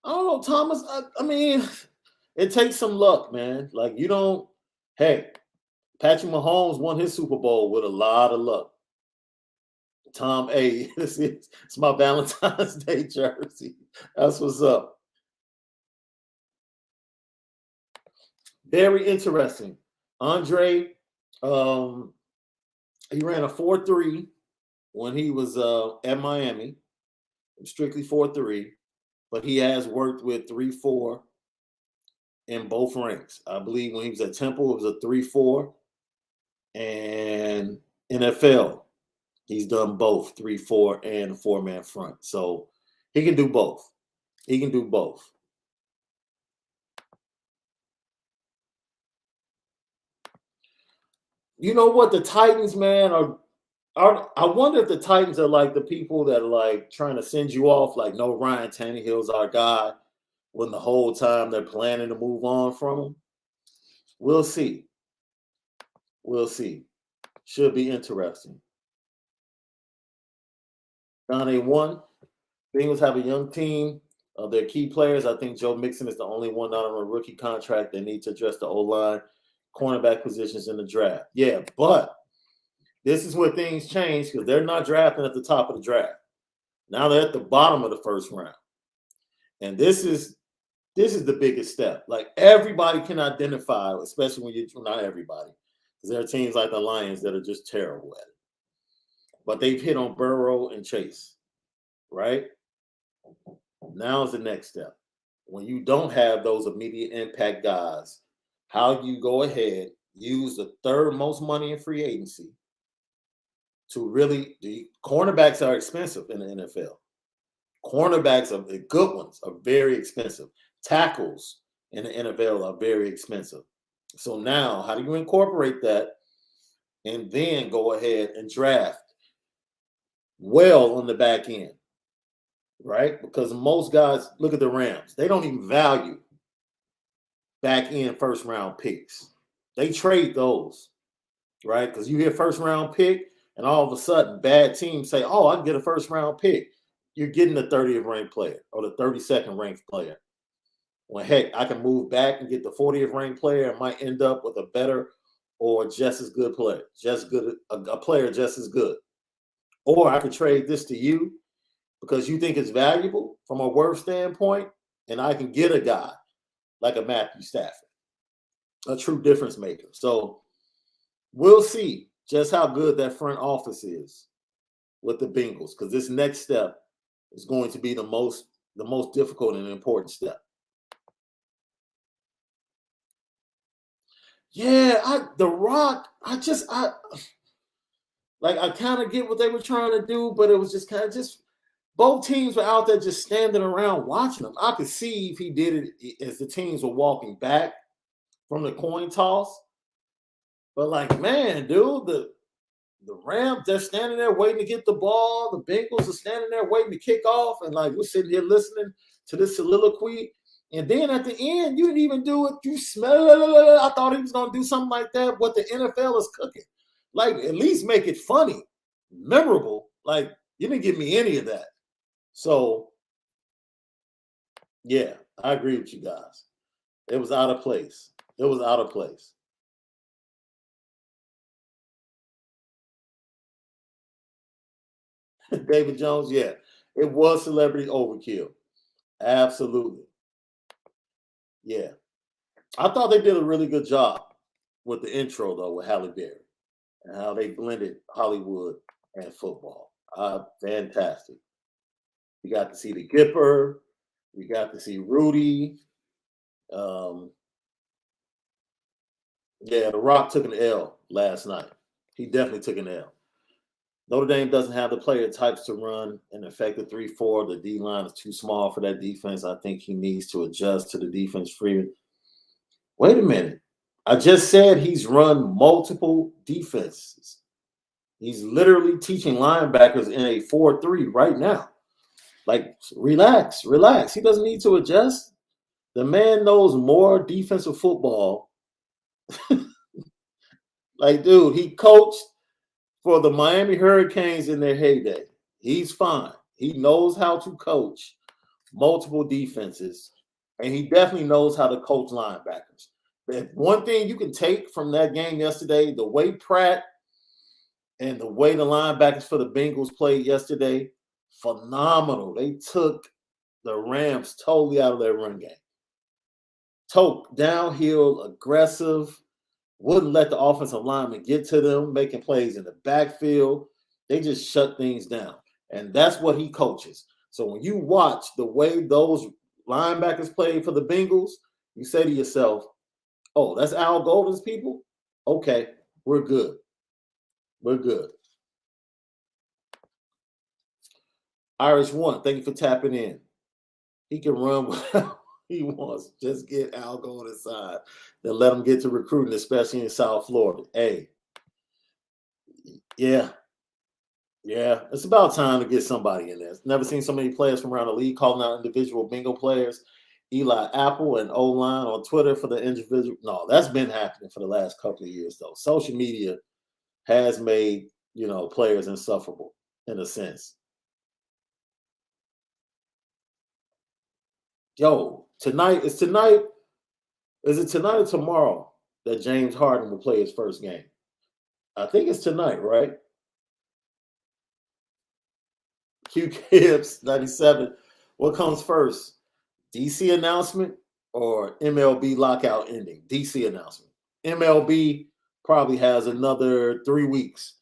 I don't know, Thomas. I mean, it takes some luck, man. Like you don't. Hey, Patrick Mahomes won his Super Bowl with a lot of luck. Tom A, it's my Valentine's Day jersey. That's what's up. Very interesting. Andre, um, he ran a 4.3 when he was at Miami, strictly 4.3, but he has worked with 3.4 in both ranks. I believe when he was at Temple, it was a 3.4, and NFL, he's done both 3.4 and a 4-man front. So he can do both. He can do both. You know what? The Titans, man, are I wonder if the Titans are like the people that are like trying to send you off, like, no, Ryan Tannehill's our guy, when the whole time they're planning to move on from him. We'll see. We'll see. Should be interesting. Donnie one. Bengals have a young team of their key players. I think Joe Mixon is the only one not on a rookie contract. They need to address the O-line, cornerback positions in the draft. Yeah, but this is where things change because they're not drafting at the top of the draft. Now they're at the bottom of the first round. And this is the biggest step. Like everybody can identify, especially when you're not everybody, because there are teams like the Lions that are just terrible at it. But they've hit on Burrow and Chase, right? Now is the next step. When you don't have those immediate impact guys, how you go ahead, use the third most money in free agency to really, the cornerbacks are expensive in the NFL. Cornerbacks are the good ones are very expensive. Tackles in the NFL are very expensive. So now, how do you incorporate that and then go ahead and draft well on the back end, right? Because most guys, look at the Rams, they don't even value back end first round picks. They trade those, right? Because you hear first round pick, and all of a sudden, bad teams say, "Oh, I can get a first round pick." You're getting the 30th ranked player or the 32nd ranked player. Well, heck, I can move back and get the 40th ranked player and might end up with a better or just as good player, just good a player just as good. Or I could trade this to you because you think it's valuable from a worth standpoint, and I can get a guy like a Matthew Stafford, a true difference maker. So we'll see just how good that front office is with the Bengals, because this next step is going to be the most difficult and important step. Yeah, The Rock, I kind of get what they were trying to do, but it was just kind of just both teams were out there just standing around watching them. I could see if he did it as the teams were walking back from the coin toss. But like, man, dude, the Rams, they're standing there waiting to get the ball. The Bengals are standing there waiting to kick off. And like, we're sitting here listening to this soliloquy. And then at the end, you didn't even do it. You smell it. I thought he was going to do something like that. What the NFL is cooking. Like, at least make it funny, memorable. Like, you didn't give me any of that. So, yeah, I agree with you guys. It was out of place. It was out of place. David Jones, yeah, it was celebrity overkill. Absolutely. Yeah. I thought they did a really good job with the intro, though, with Halle Berry and how they blended Hollywood and football. Fantastic. We got to see the Gipper. We got to see Rudy. Um, yeah, The Rock took an L last night. He definitely took an L. Notre Dame doesn't have the player types to run an effective 3-4. The D line is too small for that defense. I think he needs to adjust to the defense free. Wait a minute. I just said he's run multiple defenses. He's literally teaching linebackers in a 4-3 right now. Like, relax. He doesn't need to adjust. The man knows more defensive football. Like, dude, he coached for the Miami Hurricanes in their heyday. He's fine. He knows how to coach multiple defenses, and he definitely knows how to coach linebackers. But one thing you can take from that game yesterday, the way Pratt and the way the linebackers for the Bengals played yesterday, phenomenal. They took the Rams totally out of their run game. Downhill, aggressive, wouldn't let the offensive lineman get to them, making plays in the backfield. They just shut things down. And that's what he coaches. So when you watch the way those linebackers played for the Bengals, you say to yourself, oh, that's Al Golden's people? Okay, we're good. We're good. Irish One, thank you for tapping in. He can run whatever he wants. Just get Al Golden's side. Then let him get to recruiting, especially in South Florida. Hey, yeah. Yeah, it's about time to get somebody in there. Never seen so many players from around the league calling out individual bingo players. Eli Apple and O-line on Twitter for the individual. No, that's been happening for the last couple of years, though. Social media has made, players insufferable in a sense. Yo, is it tonight or tomorrow that James Harden will play his first game? I think it's tonight, right? Q Gibbs 97. What comes first? DC announcement or MLB lockout ending? DC announcement. MLB probably has another 3 weeks.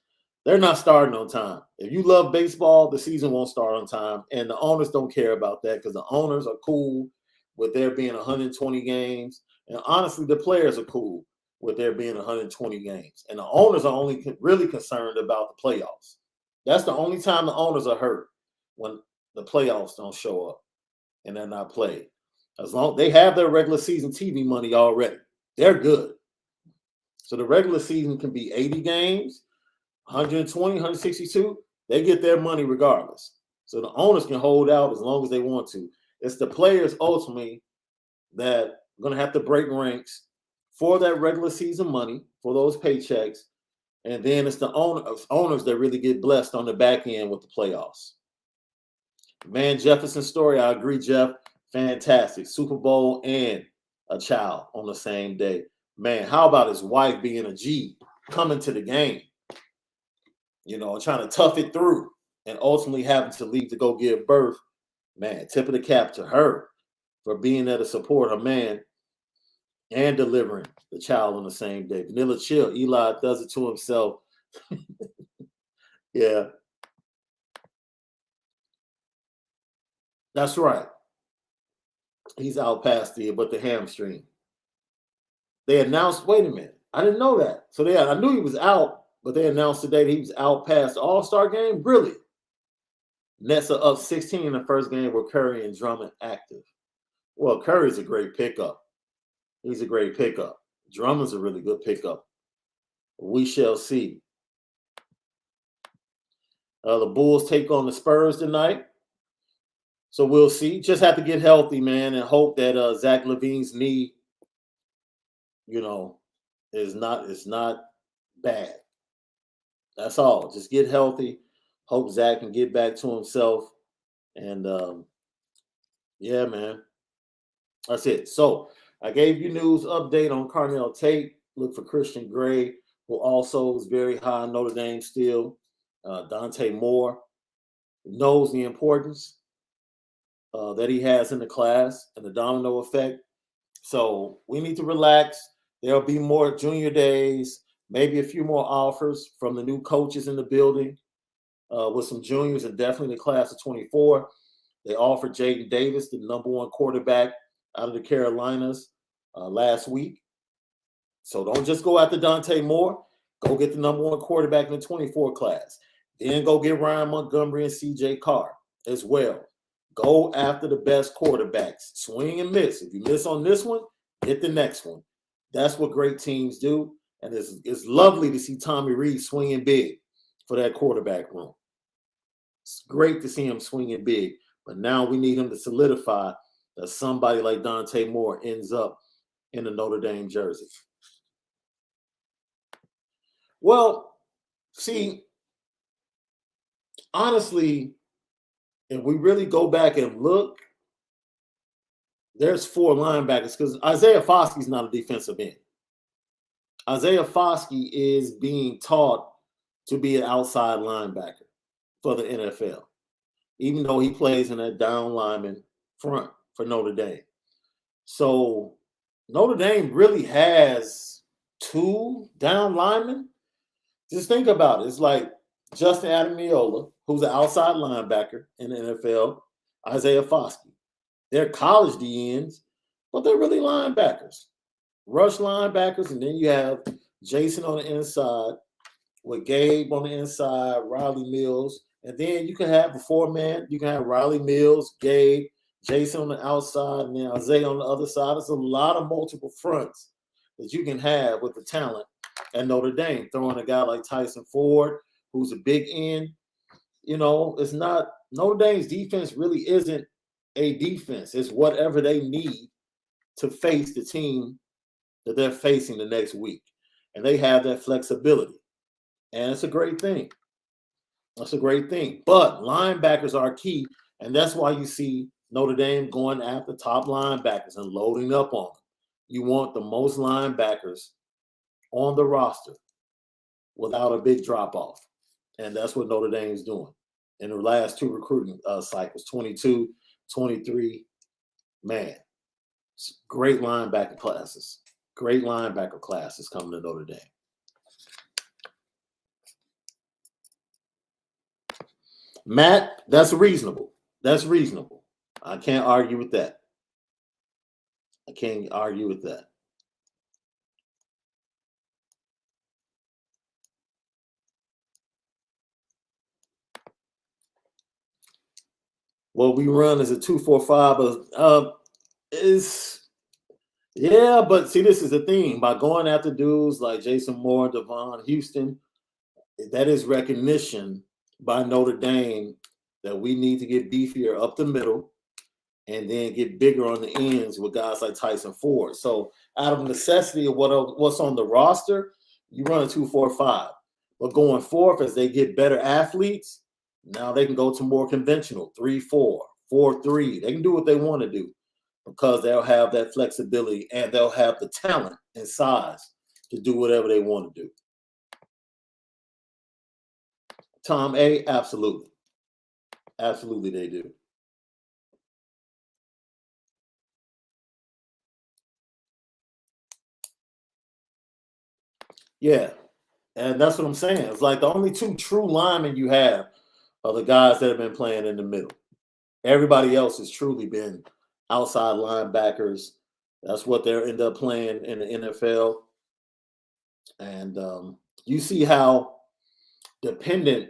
They're not starting on time. If you love baseball, the season won't start on time. And the owners don't care about that because the owners are cool with there being 120 games. And honestly, the players are cool with there being 120 games. And the owners are only really concerned about the playoffs. That's the only time the owners are hurt, when the playoffs don't show up and they're not played. As long they have their regular season TV money already, they're good. So the regular season can be 80 games, 120, 162. They get their money regardless. So the owners can hold out as long as they want to. It's the players ultimately that are going to have to break ranks for that regular season money, for those paychecks. And then it's the owners that really get blessed on the back end with the playoffs. Van Jefferson's story, I agree, Jeff. Fantastic. Super Bowl and a child on the same day. Man, how about his wife being a G, coming to the game, trying to tough it through and ultimately having to leave to go give birth. Man, tip of the cap to her for being there to support her man and delivering the child on the same day. Vanilla Chill, Eli does it to himself. Yeah. That's right. He's out past the hamstring. They announced, wait a minute, I didn't know that. So I knew he was out, but they announced today that he was out past the All-Star game. Really? Nets are up 16 in the first game with Curry and Drummond active. Well, Curry's a great pickup. He's a great pickup. Drummond's a really good pickup. We shall see. The Bulls take on the Spurs tonight. So we'll see. Just have to get healthy, man, and hope that Zach LaVine's knee, is not bad. That's all. Just get healthy. Hope Zach can get back to himself. And yeah, man. That's it. So I gave you news update on Carnell Tate. Look for Christian Gray, who also is very high in Notre Dame still. Dante Moore knows the importance that he has in the class and the domino effect. So we need to relax. There'll be more junior days, maybe a few more offers from the new coaches in the building with some juniors and definitely the class of 24. They offered Jaden Davis, the number one quarterback out of the Carolinas last week. So don't just go after Dante Moore. Go get the number one quarterback in the 24 class. Then go get Ryan Montgomery and CJ Carr as well. Go after the best quarterbacks. Swing and miss. If you miss on this one, hit the next one. That's what great teams do. And it's lovely to see Tommy Reed swinging big for that quarterback room. It's great to see him swinging big. But now we need him to solidify that somebody like Dante Moore ends up in the Notre Dame jersey. Well, see, honestly, if we really go back and look, there's 4 linebackers because Isaiah Foskey's not a defensive end. Isaiah Foskey is being taught to be an outside linebacker for the NFL, even though he plays in that down lineman front for Notre Dame. So Notre Dame really has 2 down linemen. Just think about it. It's like Justin Adamiola, who's an outside linebacker in the NFL, Isaiah Foskey. They're college DNs, but they're really linebackers. Rush linebackers, and then you have Jason on the inside with Gabe on the inside, Riley Mills. And then you can have a 4-man. You can have Riley Mills, Gabe, Jason on the outside, and then Isaiah on the other side. There's a lot of multiple fronts that you can have with the talent at Notre Dame. Throwing a guy like Tyson Ford, who's a big end. It's not – Notre Dame's defense really isn't a defense. It's whatever they need to face the team that they're facing the next week. And they have that flexibility. And it's a great thing. That's a great thing. But linebackers are key. And that's why you see Notre Dame going after top linebackers and loading up on them. You want the most linebackers on the roster without a big drop-off. And that's what Notre Dame is doing in the last 2 recruiting cycles, 22, 23. Man, great linebacker classes. Great linebacker classes coming to Notre Dame. Matt, that's reasonable. That's reasonable. I can't argue with that. I can't argue with that. what we run is a 2-4-5. Yeah, but see, this is the thing. By going after dudes like Jason Moore, Devon Houston, that is recognition by Notre Dame that we need to get beefier up the middle and then get bigger on the ends with guys like Tyson Ford. So out of necessity of what's on the roster, you run a 2-4-5. But going forth, as they get better athletes, now they can go to more conventional 3-4, 4-3. They can do what they want to do because they'll have that flexibility and they'll have the talent and size to do whatever they want to do. Tom A, absolutely. Absolutely they do. Yeah, and that's what I'm saying. It's like the only two true linemen you have are the guys that have been playing in the middle. Everybody else has truly been outside linebackers. That's what they end up playing in the NFL. And you see how dependent,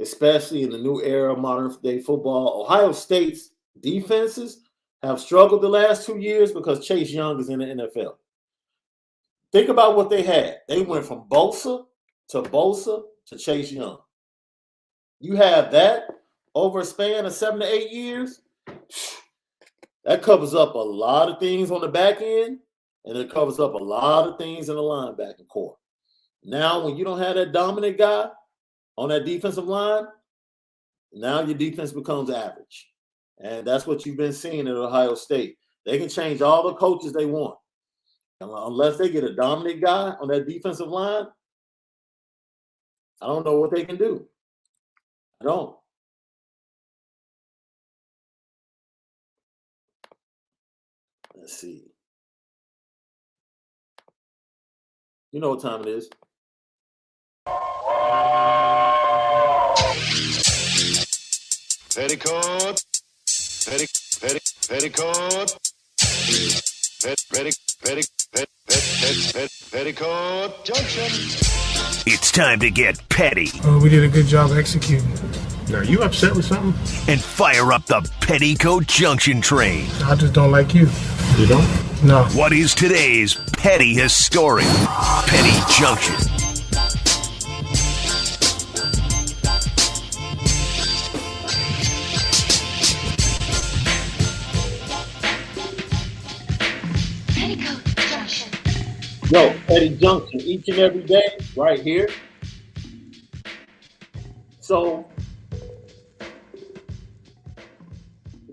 especially in the new era of modern day football, Ohio State's defenses have struggled the last 2 years because Chase Young is in the NFL. Think about what they had. They went from Bosa to Chase Young. You have that over a span of 7 to 8 years. That covers up a lot of things on the back end, and it covers up a lot of things in the linebacking core. Now, when you don't have that dominant guy on that defensive line, now your defense becomes average. And that's what you've been seeing at Ohio State. They can change all the coaches they want. Unless they get a dominant guy on that defensive line, I don't know what they can do. I don't. Let's see. You know what time it is. Petticoat, petticoat, petticoat junction. It's time to get petty. Oh, we did a good job executing. Now, are you upset with something? And fire up the Petticoat Junction train. I just don't like you. You don't? No. What is today's petty historic Petty Junction? Yo, Petty Junction, each and every day, right here. So,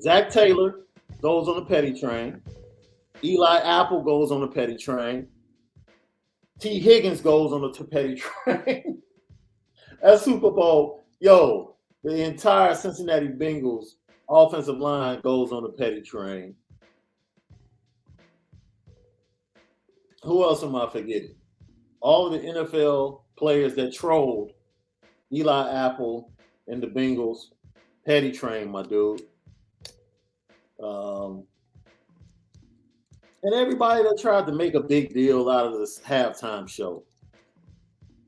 Zach Taylor goes on the petty train. Eli Apple goes on the petty train. T. Higgins goes on the petty train. That Super Bowl, yo, the entire Cincinnati Bengals offensive line goes on the petty train. Who else am I forgetting? All of the NFL players that trolled Eli Apple and the Bengals, petty train, my dude. And everybody that tried to make a big deal out of this halftime show,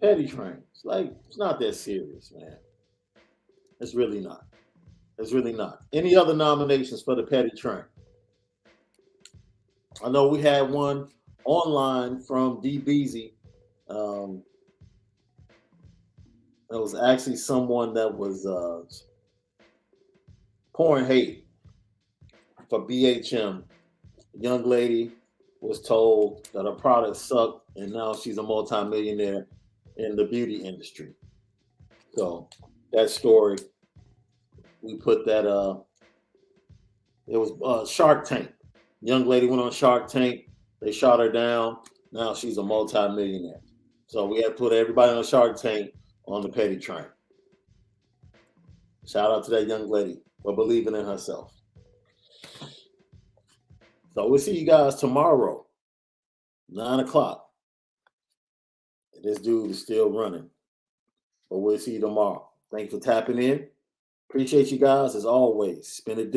petty train. It's not that serious, man. It's really not. It's really not. Any other nominations for the petty train? I know we had one online from D. Beasy. It was actually someone that was pouring hate for BHM. A young lady was told that her product sucked, and now she's a multimillionaire in the beauty industry. So that story, we put that. It was Shark Tank. Young lady went on Shark Tank. They shot her down. Now she's a multi-millionaire. So we had to put everybody on Shark Tank on the petty train. Shout out to that young lady for believing in herself. So we'll see you guys tomorrow, 9 o'clock. This dude is still running. But we'll see you tomorrow. Thanks for tapping in. Appreciate you guys as always. Spend a